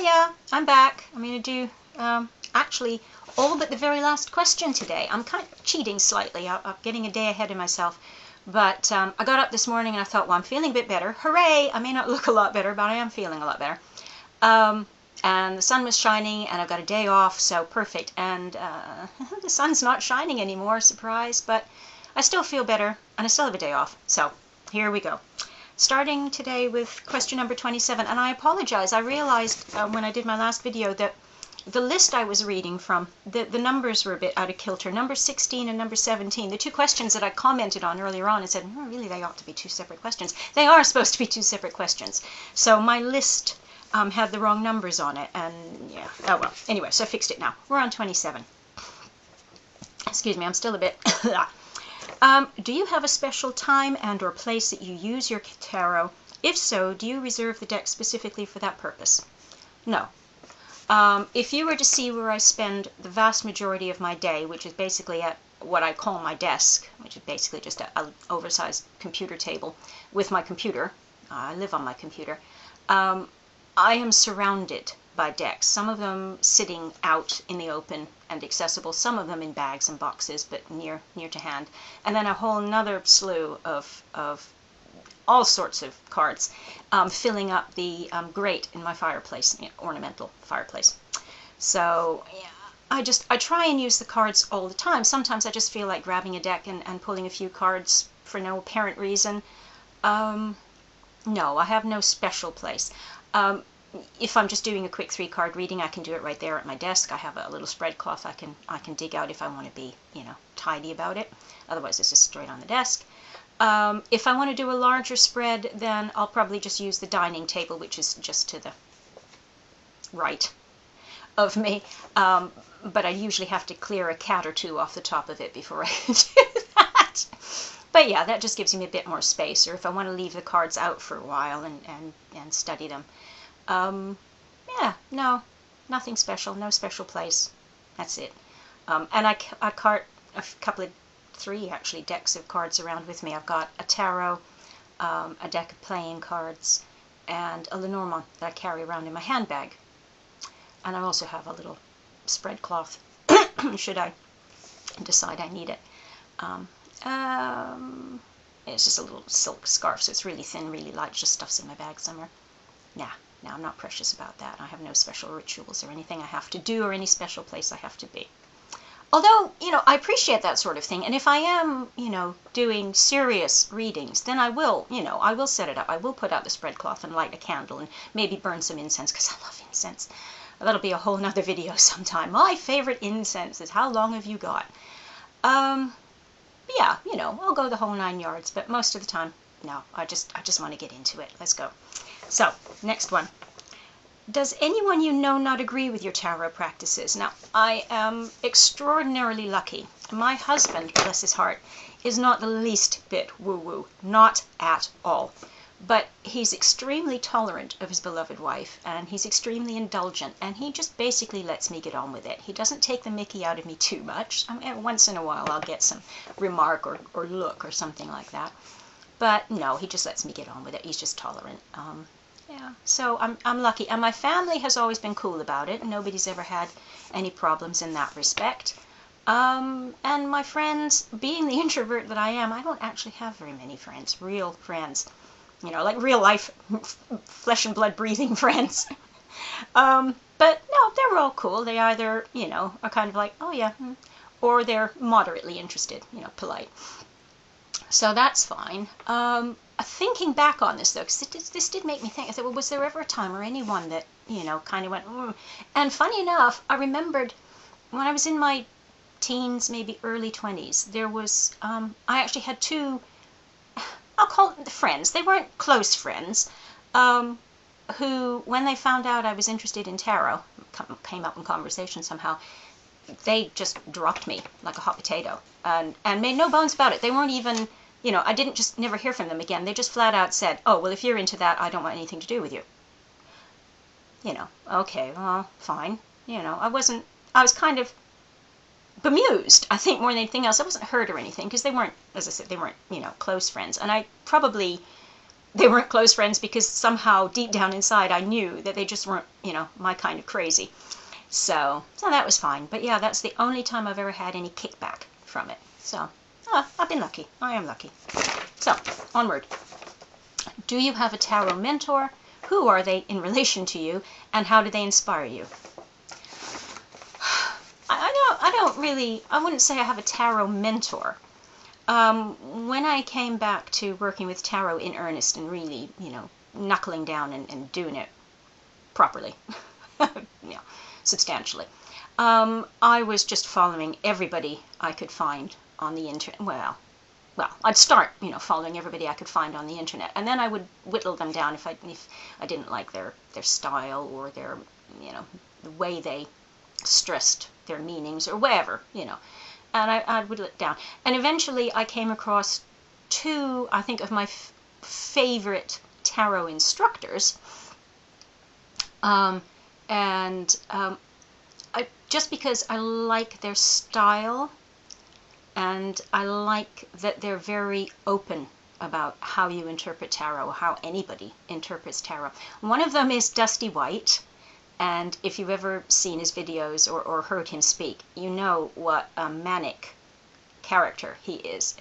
Hiya, I'm back. I'm going to do actually all but the very last question today. I'm kind of cheating slightly. I'm getting a day ahead of myself. But I got up this morning and I thought, well, I'm feeling a bit better. Hooray! I may not look a lot better, but I am feeling a lot better. And the sun was shining and I've got a day off, so perfect. And the sun's not shining anymore, surprise, but I still feel better and I still have a day off. So here we go. Starting today with question number 27, and I apologize. I realized when I did my last video that the list I was reading from, the numbers were a bit out of kilter. Number 16 and number 17, the two questions that I commented on earlier on and said, oh, really, they ought to be two separate questions. They are supposed to be two separate questions. So my list had the wrong numbers on it, and yeah, oh well. Anyway, so I fixed it now. We're on 27. Excuse me, I'm still a bit... do you have a special time and or place that you use your tarot? If so, do you reserve the deck specifically for that purpose? No. If you were to see where I spend the vast majority of my day, which is basically at what I call my desk, which is basically just an oversized computer table with my computer, I live on my computer, I am surrounded by decks, some of them sitting out in the open and accessible, some of them in bags and boxes, but near to hand, and then a whole nother slew of all sorts of cards filling up the grate in my fireplace, ornamental fireplace. So yeah, I try and use the cards all the time. Sometimes I just feel like grabbing a deck and pulling a few cards for no apparent reason. No, I have no special place. If I'm just doing a quick 3-card reading, I can do it right there at my desk. I have a little spread cloth I can dig out if I want to be, tidy about it. Otherwise, it's just straight on the desk. If I want to do a larger spread, then I'll probably just use the dining table, which is just to the right of me. But I usually have to clear a cat or two off the top of it before I do that. But yeah, that just gives me a bit more space. Or if I want to leave the cards out for a while and study them. Yeah, no, nothing special, no special place. That's it. And I cart a couple of 3 actually decks of cards around with me. I've got a tarot, a deck of playing cards, and a Lenormand that I carry around in my handbag. And I also have a little spread cloth, should I decide I need it. It's just a little silk scarf, so it's really thin, really light, just stuffs in my bag somewhere. Yeah. Now, I'm not precious about that. I have no special rituals or anything I have to do or any special place I have to be. Although, I appreciate that sort of thing. And if I am, doing serious readings, then I will, I will set it up. I will put out the spread cloth and light a candle and maybe burn some incense, because I love incense. That'll be a whole nother video sometime. My favorite incense is how long have you got? Yeah, I'll go the whole 9 yards, but most of the time, no, I just want to get into it. Let's go. So, next one. Does anyone you know not agree with your tarot practices? Now, I am extraordinarily lucky. My husband, bless his heart, is not the least bit woo-woo. Not at all. But he's extremely tolerant of his beloved wife, and he's extremely indulgent, and he just basically lets me get on with it. He doesn't take the mickey out of me too much. I mean, once in a while I'll get some remark or look or something like that. But no, he just lets me get on with it. He's just tolerant. Yeah, so I'm lucky. And my family has always been cool about it. Nobody's ever had any problems in that respect. And my friends, being the introvert that I am, I don't actually have very many friends, real friends. Like real life, flesh and blood breathing friends. But no, they're all cool. They either, are kind of like, oh yeah, or they're moderately interested, polite. So that's fine. Thinking back on this, though, because this did make me think, I thought, well, was there ever a time or anyone that, kind of went, And funny enough, I remembered when I was in my teens, maybe early 20s, there was, I actually had 2, I'll call them friends. They weren't close friends, who, when they found out I was interested in tarot, came up in conversation somehow, they just dropped me like a hot potato and made no bones about it. They weren't even... I didn't just never hear from them again. They just flat out said, oh, well, if you're into that, I don't want anything to do with you. Okay, well, fine. I was kind of bemused, I think, more than anything else. I wasn't hurt or anything, because they weren't, as I said, they weren't, close friends. And I probably they weren't close friends because somehow deep down inside I knew that they just weren't, my kind of crazy. So that was fine. But yeah, that's the only time I've ever had any kickback from it. So I've been lucky. I am lucky. So onward. Do you have a tarot mentor? Who are they in relation to you, and how do they inspire you? I wouldn't say I have a tarot mentor. When I came back to working with tarot in earnest and really, knuckling down and doing it properly, substantially, I was just following everybody I could find on the internet. Well, I'd start, following everybody I could find on the internet, and then I would whittle them down if I didn't like their style or their, the way they stressed their meanings or whatever, and I'd whittle it down. And eventually I came across two, I think, of my favorite tarot instructors, just because I like their style, and I like that they're very open about how you interpret tarot, how anybody interprets tarot. One of them is Dusty White, and if you've ever seen his videos or heard him speak, you know what a manic character he is.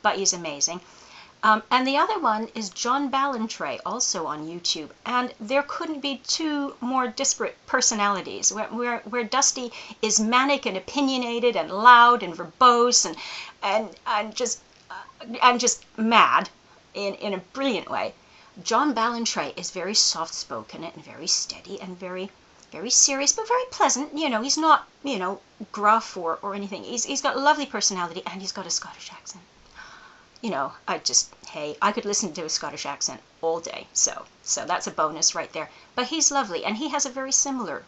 But he's amazing. And the other one is John Ballantrae, also on YouTube. And there couldn't be two more disparate personalities, where Dusty is manic and opinionated and loud and verbose and just mad in a brilliant way. John Ballantrae is very soft-spoken and very steady and very, very serious, but very pleasant. He's not, gruff or anything. He's got a lovely personality, and he's got a Scottish accent. I could listen to a Scottish accent all day, so that's a bonus right there. But he's lovely, and he has a very similar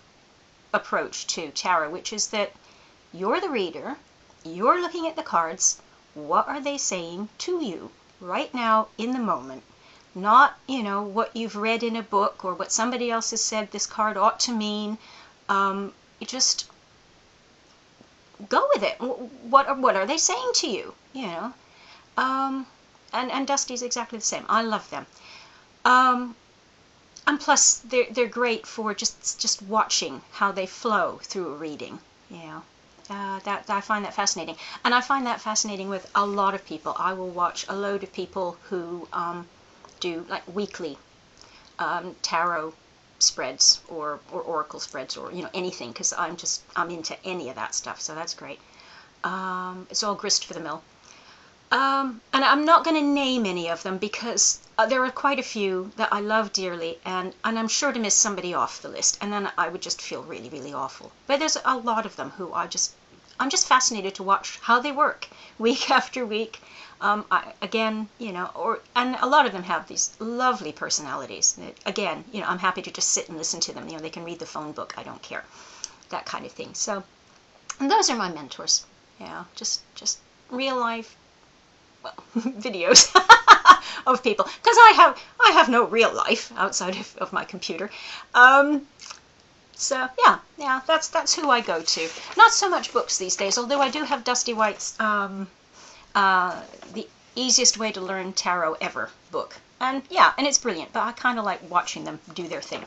approach to tarot, which is that you're the reader, you're looking at the cards, what are they saying to you right now in the moment? Not, what you've read in a book or what somebody else has said this card ought to mean. You just go with it. What are they saying to you? And Dusty's exactly the same. I love them. And plus, they're great for just watching how they flow through a reading. That I find that fascinating, and I find that fascinating with a lot of people. I will watch a load of people who do like weekly tarot spreads or oracle spreads or anything, because I'm into any of that stuff. So that's great. It's all grist for the mill. And I'm not going to name any of them because there are quite a few that I love dearly, and I'm sure to miss somebody off the list, and then I would just feel really, really awful. But there's a lot of them who I'm just fascinated to watch how they work week after week. And a lot of them have these lovely personalities. Again, I'm happy to just sit and listen to them. They can read the phone book. I don't care, that kind of thing. So, and those are my mentors. Just real life. Videos of people, because I have no real life outside of my computer. So yeah, that's who I go to. Not so much books these days, although I do have Dusty White's The Easiest Way to Learn Tarot Ever book, and it's brilliant. But I kind of like watching them do their thing.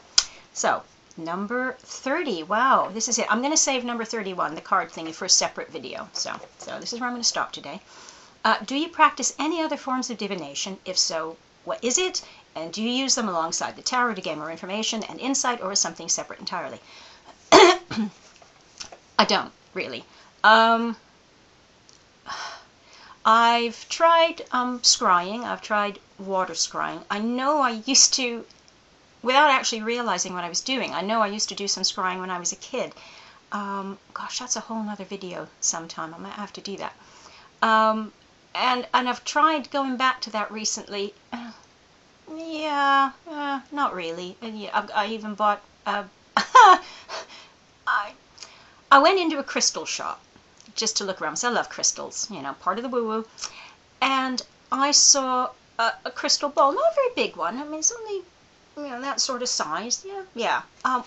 So number 30. Wow, this is it. I'm going to save number 31, the card thingy, for a separate video. So this is where I'm going to stop today. Do you practice any other forms of divination? If so, what is it? And do you use them alongside the tarot to gain more information and insight, or is something separate entirely? I don't, really. I've tried scrying. I've tried water scrying. I know I used to, without actually realizing what I was doing, I know I used to do some scrying when I was a kid. Gosh, that's a whole nother video sometime. I might have to do that. And I've tried going back to that recently. Not really. And I even bought. I went into a crystal shop just to look around. So I love crystals, part of the woo-woo. And I saw a crystal ball, not a very big one. I mean, it's only that sort of size.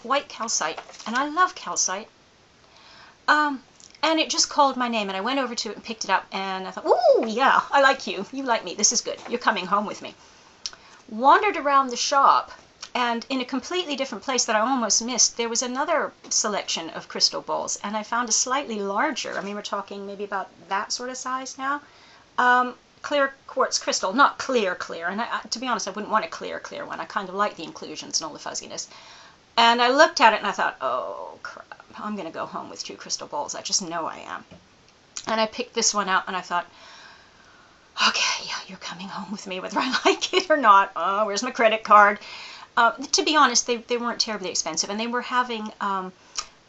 White calcite, and I love calcite. And it just called my name, and I went over to it and picked it up, and I thought, ooh, yeah, I like you. You like me. This is good. You're coming home with me. wandered around the shop, and in a completely different place that I almost missed, there was another selection of crystal balls, and I found a slightly larger, I mean, we're talking maybe about that sort of size now, clear quartz crystal, not clear, and to be honest, I wouldn't want a clear one. I kind of like the inclusions and all the fuzziness. And I looked at it and I thought, oh crap, I'm going to go home with 2 crystal balls. I just know I am. And I picked this one out and I thought, okay, yeah, you're coming home with me whether I like it or not. Oh, where's my credit card? To be honest, they weren't terribly expensive, and they were having a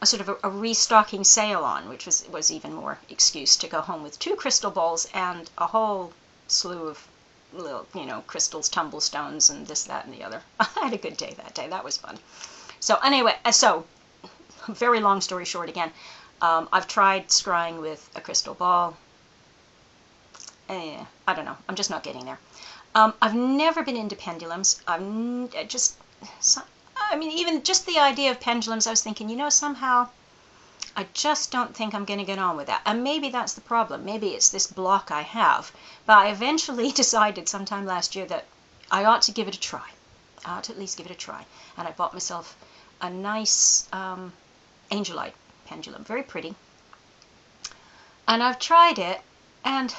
sort of a restocking sale on, which was even more excuse to go home with 2 crystal balls and a whole slew of little, crystals, tumblestones, and this, that, and the other. I had a good day that day. That was fun. So anyway, very long story short again, I've tried scrying with a crystal ball. I don't know. I'm just not getting there. I've never been into pendulums. Even just the idea of pendulums, I was thinking, somehow I just don't think I'm going to get on with that. And maybe that's the problem. Maybe it's this block I have. But I eventually decided sometime last year that I ought to give it a try. I ought to at least give it a try. And I bought myself a nice angelite pendulum. Very pretty. And I've tried it, and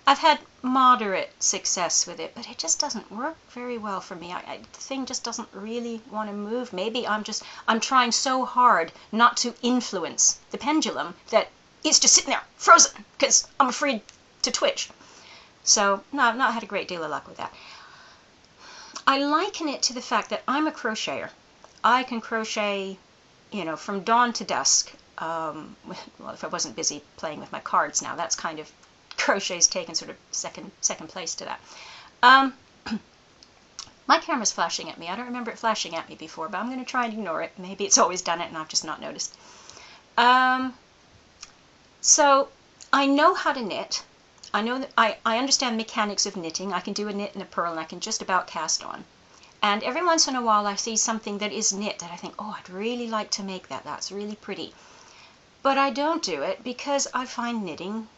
I've had moderate success with it, but it just doesn't work very well for me. The thing just doesn't really want to move. Maybe I'm trying so hard not to influence the pendulum that it's just sitting there, frozen, because I'm afraid to twitch. So, no, I've not had a great deal of luck with that. I liken it to the fact that I'm a crocheter. I can crochet, from dawn to dusk. Well, if I wasn't busy playing with my cards now, that's kind of crochet's taken sort of second place to that. My camera's flashing at me. I don't remember it flashing at me before, but I'm going to try and ignore it. Maybe it's always done it and I've just not noticed. So I know how to knit. I know that I understand the mechanics of knitting. I can do a knit and a purl, and I can just about cast on. And every once in a while I see something that is knit that I think, oh, I'd really like to make that. That's really pretty. But I don't do it because I find knitting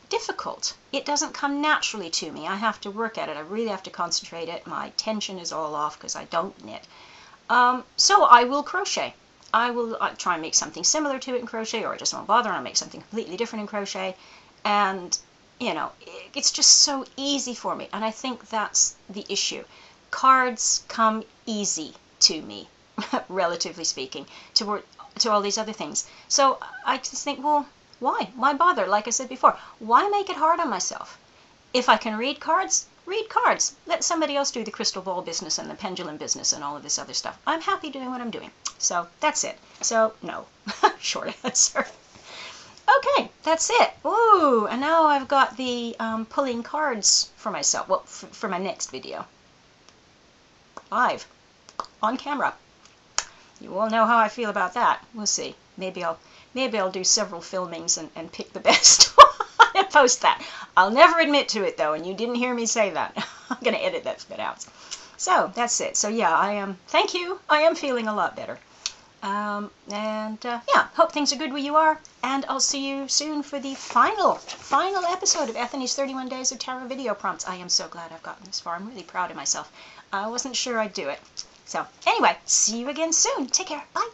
difficult. It doesn't come naturally to me. I have to work at it. I really have to concentrate it. My attention is all off because I don't knit. So I will crochet. I'll try and make something similar to it in crochet, or I just won't bother and I'll make something completely different in crochet. And, it's just so easy for me. And I think that's the issue. Cards come easy to me, relatively speaking, to all these other things. So I just think, well, why? Why bother? Like I said before, why make it hard on myself? If I can read cards, read cards. Let somebody else do the crystal ball business and the pendulum business and all of this other stuff. I'm happy doing what I'm doing. So that's it. So no, short answer. Okay, that's it. Ooh, and now I've got the pulling cards for myself. Well, for my next video. Live. On camera. You all know how I feel about that. We'll see. Maybe I'll do several filmings and pick the best and post that. I'll never admit to it though, and you didn't hear me say that. I'm going to edit that bit out. So that's it. So yeah, thank you. I am feeling a lot better. Yeah, hope things are good where you are, and I'll see you soon for the final episode of Ethony's 31 Days of Tarot video prompts. I am so glad I've gotten this far. I'm really proud of myself. I wasn't sure I'd do it. So anyway, see you again soon. Take care. Bye.